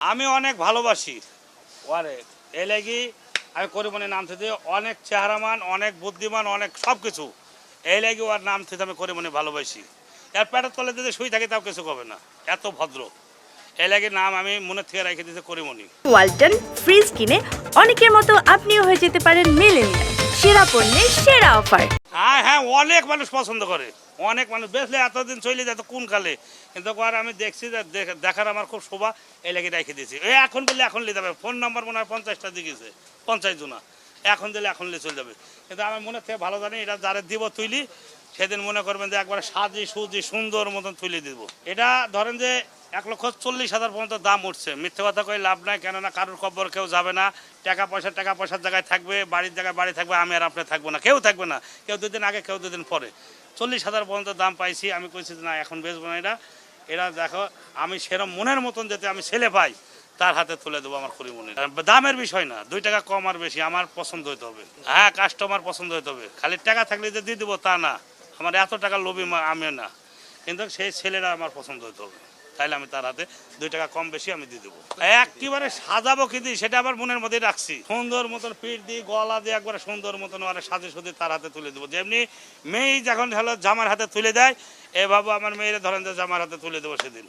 আমি অনেক ভালোবাসি ওরে এই লাগি আমি করিমনি নাম থেকে অনেক চেহারামান, অনেক বুদ্ধিমান, অনেক সব কিছু এই লাগি ওর নাম থেকে আমি করিমনি ভালোবাসি। এর পেটের তলে যদি শুই থাকি তাও কিছু হবে না, এত ভদ্র। এই লাগি নাম আমি মনে থেকে রেখে দিতে করিমনি। ওয়ালটন ফ্রিজ কিনে অনেকের মতো আপনিও হয়ে যেতে পারেন মিলেনিয়াল। সেরা পণ্যের সেরা অফার। হ্যাঁ হ্যাঁ, অনেক মানুষ পছন্দ করে, অনেক মানুষ বেচলে এতদিন চলে যেত কোন কালে, কিন্তু আর আমি দেখছি যে দেখার আমার খুব শোভা, এই লেগে রেখে দিয়েছি। এই এখন বললে এখন নিয়ে যাবে, ফোন নাম্বার মনে হয় 50টা দিয়েছে, 50 জনা এখন দিলে এখন নিয়ে চলে যাবে। কিন্তু আমার মনে থেকে ভালো জানি এটা যারা দিব তুইলি সেদিন মনে করবেন যে একবারে সাজি সুজি সুন্দর মতন তুলে দিব। এটা ধরেন যে 1,40,000 পর্যন্ত দাম উঠছে, মিথ্যে কথা কই লাভ নাই, কেননা কারোর কবর কেউ যাবে না, টাকা পয়সার জায়গায় থাকবে, বাড়ির জায়গায় বাড়ি থাকবে, আমি আর আপনি থাকবো না, কেউ থাকবে না, কেউ 2 দিন আগে কেউ 2 দিন পরে। 40,000 পর্যন্ত দাম পাইছি, আমি কইছি না এখন বেচবো না এটা। এরা দেখো আমি সেরম মনের মতন যাতে আমি ছেলে পাই তার হাতে তুলে দেবো আমার করিমনি। দামের বিষয় না, 2 টাকা কম আর বেশি আমার পছন্দ হইতে হবে। হ্যাঁ, কাস্টমার পছন্দ হইতে হবে, খালি টাকা থাকলে যে দিয়ে দেবো তা না, আমার এত টাকা লোভী আমি না, কিন্তু সেই ছেলেরা আমার পছন্দ হইতে হবে, তাইলে আমি তার হাতে 2 টাকা কম বেশি আমি দিয়ে দেবো। একেবারে সাজাবো কি দিই সেটা আবার মনের মধ্যে রাখছি, সুন্দর মতন পিঠ দিয়ে গলা দিয়ে একবারে সুন্দর মতন আর সাজে সুজে তার হাতে তুলে দেবো। যেমনি মেয়ে যখন হলো জামার হাতে তুলে দেয়, এভাবে আমার মেয়েরা ধরেন যে জামার হাতে তুলে দেবো সেদিন।